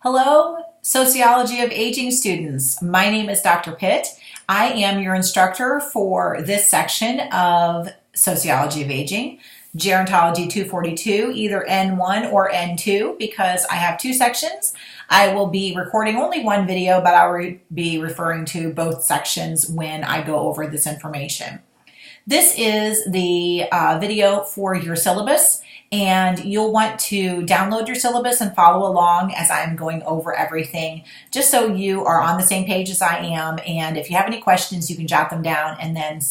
Hello, Sociology of Aging students. My name is Dr. Pitt. I am your instructor for this section of Sociology of Aging, Gerontology 242, either N1 or N2, because I have two sections. I will be recording only one video, but I will be referring to both sections when I go over this information. This is the video for your syllabus, and you'll want to download your syllabus and follow along as I'm going over everything, just so you are on the same page as I am. And if you have any questions, you can jot them down and then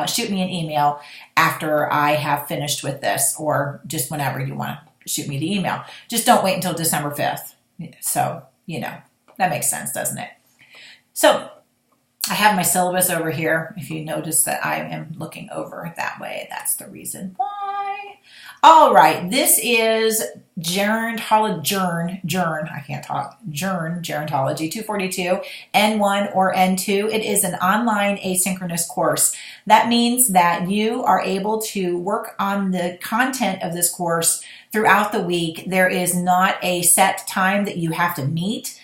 shoot me an email after I have finished with this, or just whenever you want to shoot me the email. Just don't wait until December 5th. So, you know, that makes sense, doesn't it? So, I have my syllabus over here. If you notice that I am looking over that way, that's the reason why. All right, this is Gerontology 242, N1 or N2. It is an online asynchronous course. That means that you are able to work on the content of this course throughout the week. There is not a set time that you have to meet,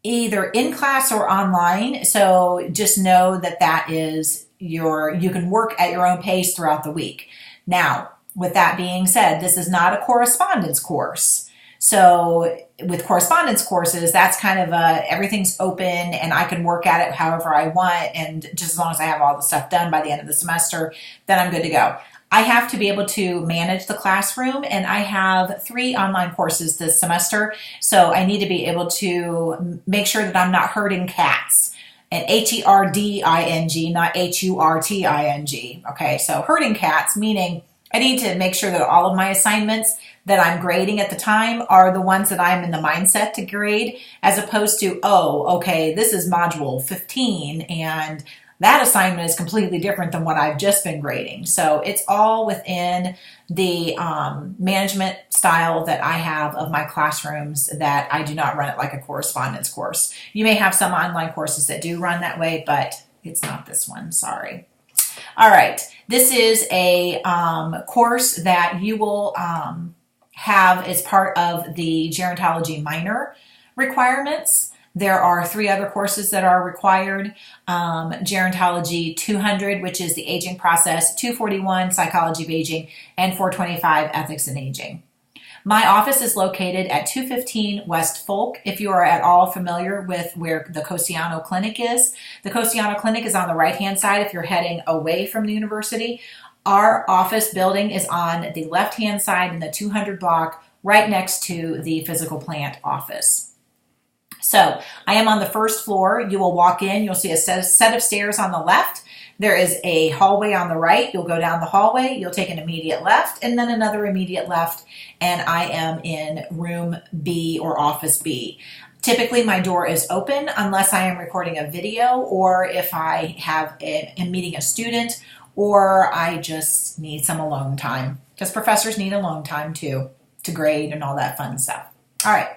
either in class or online. So just know that that is you can work at your own pace throughout the week. Now, with that being said, this is not a correspondence course. So with correspondence courses, that's kind of everything's open and I can work at it however I want. And just as long as I have all the stuff done by the end of the semester, then I'm good to go. I have to be able to manage the classroom, and I have 3 online courses this semester, so I need to be able to make sure that I'm not herding cats. And H-E-R-D-I-N-G, not H-U-R-T-I-N-G. Okay, so herding cats, meaning I need to make sure that all of my assignments that I'm grading at the time are the ones that I'm in the mindset to grade, as opposed to, oh, okay, this is module 15, and that assignment is completely different than what I've just been grading. So it's all within the management style that I have of my classrooms, that I do not run it like a correspondence course. You may have some online courses that do run that way, but it's not this one, sorry. All right, this is a course that you will have as part of the gerontology minor requirements. There are 3 other courses that are required. Gerontology 200, which is the aging process, 241, psychology of aging, and 425, ethics in aging. My office is located at 215 West Folk. If you are at all familiar with where the Cosiano Clinic is, the Cosiano Clinic is on the right-hand side if you're heading away from the university. Our office building is on the left-hand side in the 200 block, right next to the physical plant office. So I am on the first floor. You will walk in. You'll see a set of stairs on the left. There is a hallway on the right. You'll go down the hallway. You'll take an immediate left and then another immediate left. And I am in room B, or office B. Typically, my door is open unless I am recording a video, or if I am meeting a student, or I just need some alone time, because professors need alone time too, to grade and all that fun stuff. All right.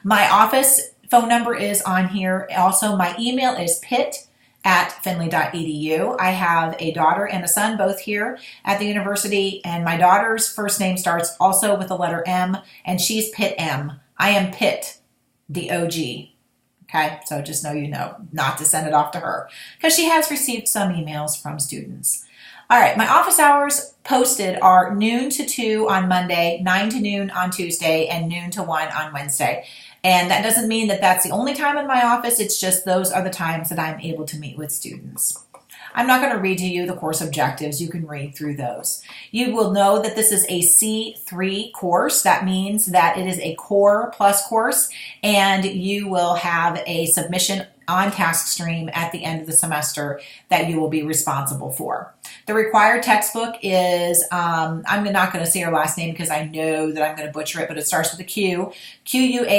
My office phone number is on here. Also, my email is pitt@findlay.edu. I have a daughter and a son, both here at the university, and my daughter's first name starts also with the letter M, and she's Pitt M. I am Pitt, the OG. Okay, so just know you know not to send it off to her, because she has received some emails from students. All right, my office hours posted are noon to 2 on Monday, 9 to noon on Tuesday, and noon to 1 on Wednesday. And that doesn't mean that that's the only time in my office. It's just those are the times that I'm able to meet with students. I'm not going to read to you the course objectives. You can read through those. You will know that this is a C3 course. That means that it is a core plus course, and you will have a submission on TaskStream at the end of the semester that you will be responsible for. The required textbook is, I'm not going to say her last name because I know that I'm going to butcher it, but it starts with a Q. Q-U-A-D-A-G-N-O.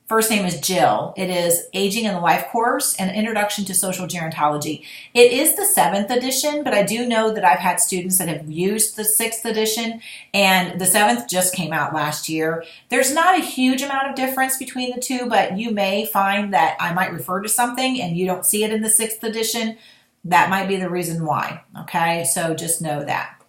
First name is Jill. It is Aging in the Life course, an Introduction to Social Gerontology. It is the 7th edition, but I do know that I've had students that have used the 6th edition, and the 7th just came out last year. There's not a huge amount of difference between the two, but you may find that I might refer to something and you don't see it in the 6th edition. That might be the reason why, okay? So just know that.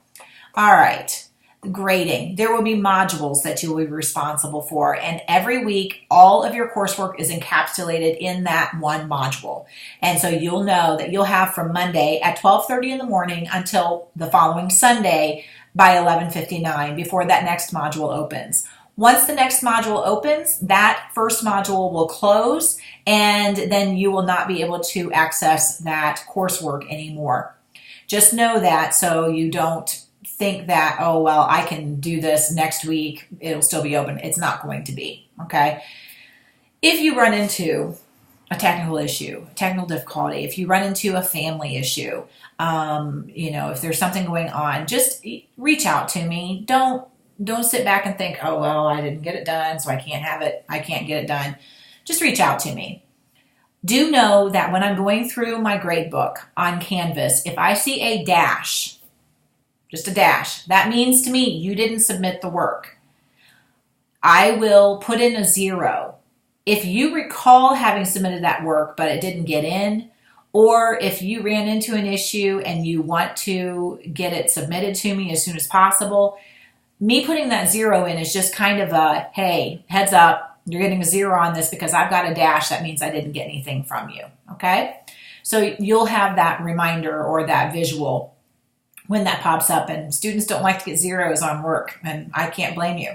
All right. Grading. There will be modules that you will be responsible for, and every week all of your coursework is encapsulated in that one module. And so you'll know that you'll have from Monday at 12:30 in the morning until the following Sunday by 11:59 before that next module opens. Once the next module opens, that first module will close, and then you will not be able to access that coursework anymore. Just know that, so you don't think that, oh, well, I can do this next week, it'll still be open. It's not going to be, okay? If you run into a technical issue, technical difficulty, if you run into a family issue, if there's something going on, just reach out to me. Don't sit back and think, oh, well, I didn't get it done, so I can't have it. I can't get it done. Just reach out to me. Do know that when I'm going through my grade book on Canvas, if I see a dash, just a dash, that means to me you didn't submit the work. I will put in a 0. If you recall having submitted that work but it didn't get in, or if you ran into an issue and you want to get it submitted to me as soon as possible, me putting that 0 in is just kind of a, hey, heads up, you're getting a 0 on this because I've got a dash. That means I didn't get anything from you, okay? So you'll have that reminder or that visual when that pops up, and students don't like to get 0s on work, and I can't blame you.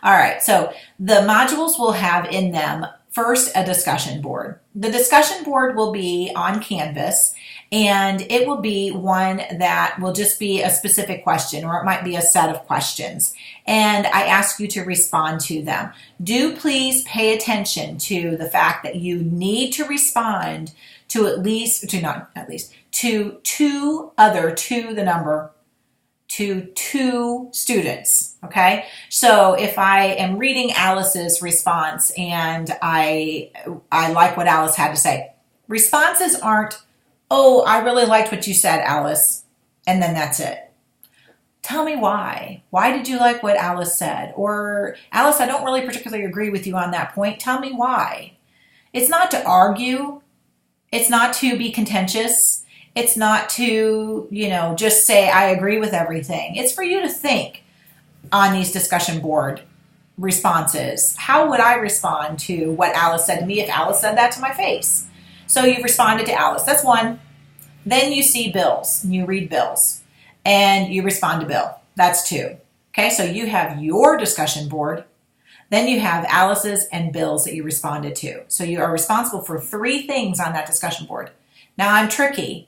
All right, so the modules will have in them first a discussion board. The discussion board will be on Canvas, and it will be one that will just be a specific question, or it might be a set of questions, and I ask you to respond to them. Do please pay attention to the fact that you need to respond to two students, okay? So if I am reading Alice's response and I like what Alice had to say, responses aren't, oh, I really liked what you said, Alice, and then that's it. Tell me why. Why did you like what Alice said? Or, Alice, I don't really particularly agree with you on that point. Tell me why. It's not to argue. It's not to be contentious. It's not to, just say I agree with everything. It's for you to think on these discussion board responses. How would I respond to what Alice said to me if Alice said that to my face? So you responded to Alice. That's one. Then you see Bill's, and you read Bill's, and you respond to Bill. That's 2. Okay, so you have your discussion board. Then you have Alice's and Bill's that you responded to. So you are responsible for 3 things on that discussion board. Now I'm tricky.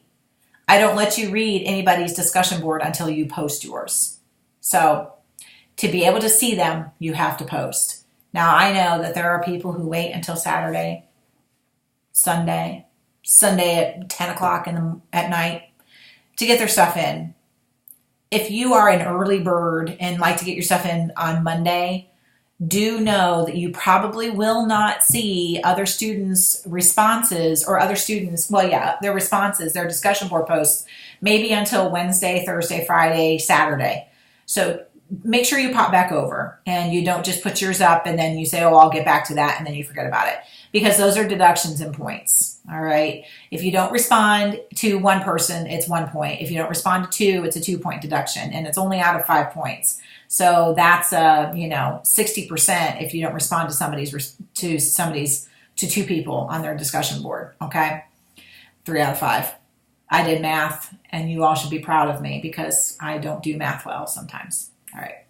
I don't let you read anybody's discussion board until you post yours. So to be able to see them, you have to post. Now I know that there are people who wait until Saturday, Sunday at 10 o'clock at night to get their stuff in. If you are an early bird and like to get your stuff in on Monday, do know that you probably will not see other students' responses or their responses, their discussion board posts, maybe until Wednesday, Thursday, Friday, Saturday. So make sure you pop back over and you don't just put yours up and then you say, oh, I'll get back to that, and then you forget about it, because those are deductions and points. All right. If you don't respond to one person, it's 1 point. If you don't respond to 2, it's a 2-point deduction, and it's only out of 5 points. So that's 60% if you don't respond to 2 people on their discussion board. Okay, 3 out of 5. I did math, and you all should be proud of me because I don't do math well sometimes. All right.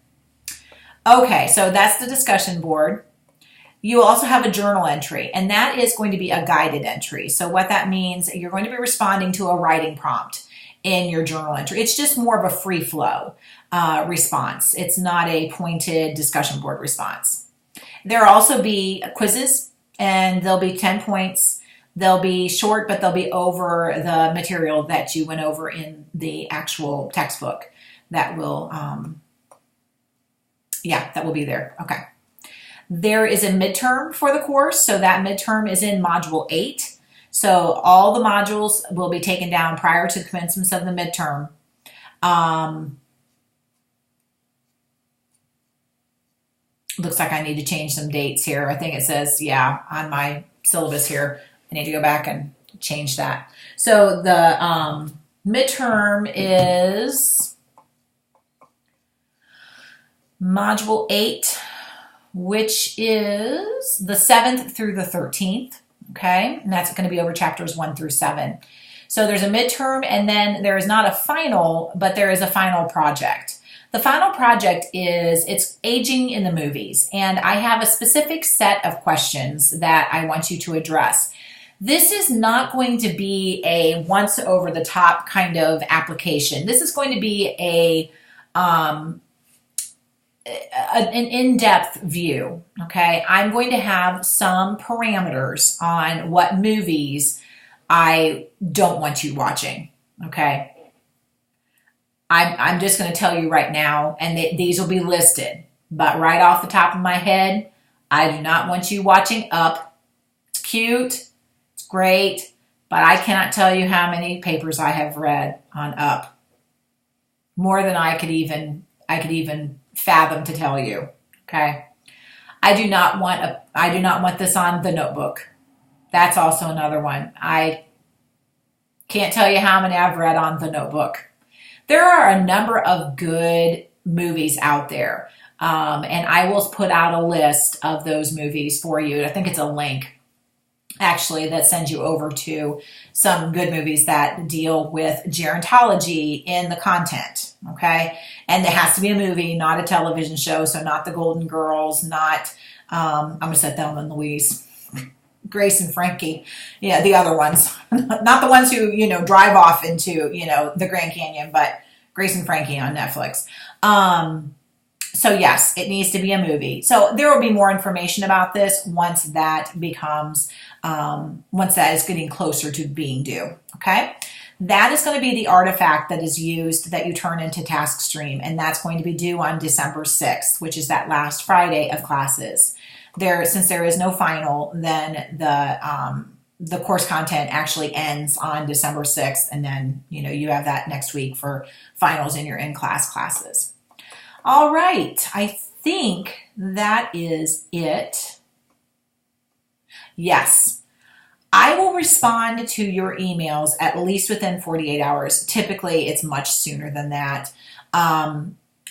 Okay, so that's the discussion board. You also have a journal entry, and that is going to be a guided entry. So what that means, you're going to be responding to a writing prompt in your journal entry. It's just more of a free flow response. It's not a pointed discussion board response. There'll also be quizzes, and they'll be 10 points. They'll be short, but they'll be over the material that you went over in the actual textbook. That will, that will be there. Okay. There is a midterm for the course, so that midterm is in Module 8. So all the modules will be taken down prior to the commencement of the midterm. Looks like I need to change some dates here. I think it says, on my syllabus here, I need to go back and change that. So the midterm is Module 8, which is the 7th through the 13th, okay? And that's going to be over chapters 1 through 7. So there's a midterm, and then there is not a final, but there is a final project. The final project is, it's aging in the movies, and I have a specific set of questions that I want you to address. This is not going to be a once over the top kind of application. This is going to be an in-depth view, okay? I'm going to have some parameters on what movies I don't want you watching, okay? I'm just going to tell you right now, and these will be listed, but right off the top of my head, I do not want you watching Up. It's cute, it's great, but I cannot tell you how many papers I have read on Up. More than I could even fathom to tell you, okay? I do not want this on The Notebook. That's also another one. I can't tell you how many I've read on The Notebook. There are a number of good movies out there, and I will put out a list of those movies for you. I think it's a link, actually, that sends you over to some good movies that deal with gerontology in the content, okay? And it has to be a movie, not a television show, so not the Golden Girls, not, I'm going to set Thelma and Louise, Grace and Frankie, yeah, the other ones, not the ones who, drive off into, the Grand Canyon, but Grace and Frankie on Netflix. So yes, it needs to be a movie. So there will be more information about this once that becomes, once that is getting closer to being due, okay? That is going to be the artifact that is used that you turn into task stream, and that's going to be due on December 6th, which is that last Friday of classes. Since there is no final, then the course content actually ends on December 6th, and then you have that next week for finals in your in-class classes. All right, I think that is it. Yes, I will respond to your emails at least within 48 hours. Typically, it's much sooner than that.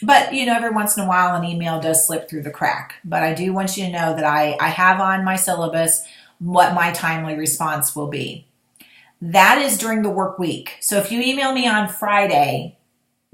But, every once in a while, an email does slip through the crack. But I do want you to know that I have on my syllabus what my timely response will be. That is during the work week. So if you email me on Friday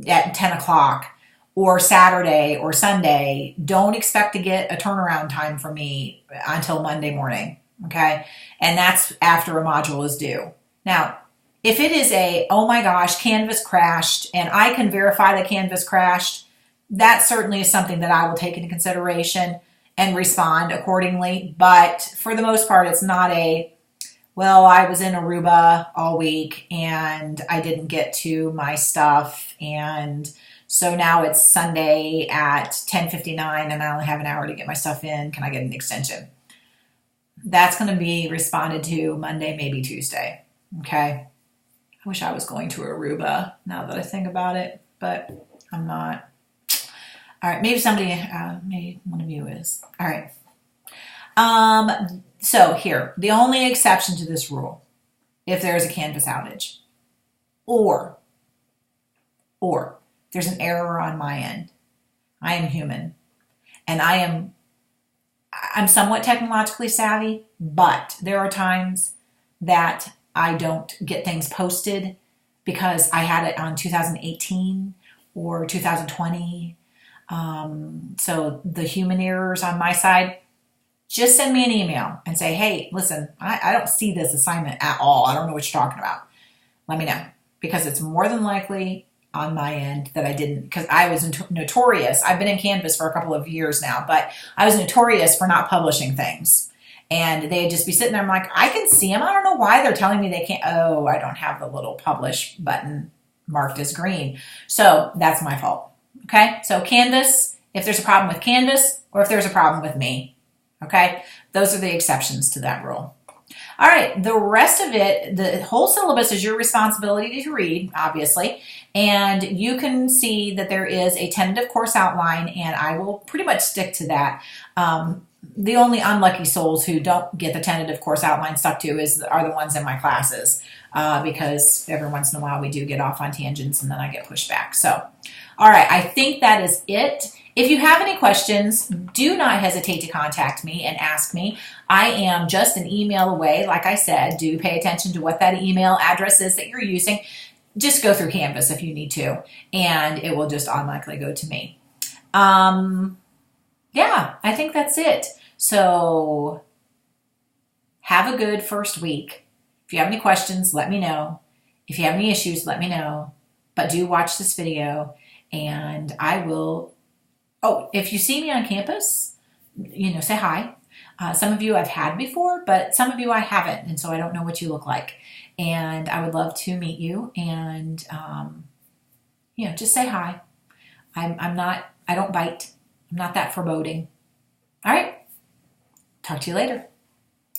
at 10 o'clock or Saturday or Sunday, don't expect to get a turnaround time from me until Monday morning, okay? And that's after a module is due. Now, if it is oh my gosh, Canvas crashed, and I can verify that Canvas crashed, that certainly is something that I will take into consideration and respond accordingly. But for the most part, it's not well, I was in Aruba all week and I didn't get to my stuff, and so now it's Sunday at 10:59 and I only have an hour to get my stuff in. Can I get an extension? That's going to be responded to Monday, maybe Tuesday. Okay. I wish I was going to Aruba now that I think about it, but I'm not. All right, maybe maybe one of you is. All right. So here, the only exception to this rule, if there is a Canvas outage, or there's an error on my end. I am human, and I'm somewhat technologically savvy, but there are times that I don't get things posted because I had it on 2018 or 2020. So the human errors on my side, just send me an email and say, hey, listen, I don't see this assignment at all. I don't know what you're talking about. Let me know, because it's more than likely on my end that I didn't, because I was notorious. I've been in Canvas for a couple of years now, but I was notorious for not publishing things. And they'd just be sitting there. I'm like, I can see them. I don't know why they're telling me they can't. Oh, I don't have the little publish button marked as green. So that's my fault. Okay. So Canvas, if there's a problem with Canvas or if there's a problem with me, okay, those are the exceptions to that rule. All right. The rest of it, the whole syllabus is your responsibility to read, obviously. And you can see that there is a tentative course outline, and I will pretty much stick to that. The only unlucky souls who don't get the tentative course outline stuck to are the ones in my classes, because every once in a while we do get off on tangents and then I get pushed back. So, all right, I think that is it. If you have any questions, do not hesitate to contact me and ask me. I am just an email away. Like I said, do pay attention to what that email address is that you're using. Just go through Canvas if you need to, and it will just automatically go to me. Yeah, I think that's it. So have a good first week. If you have any questions, let me know. If you have any issues, let me know. But do watch this video, and I will. Oh, if you see me on campus, say hi. Some of you I've had before, but some of you I haven't, and so I don't know what you look like. And I would love to meet you, and just say hi. I don't bite. I'm not that foreboding. All right. Talk to you later.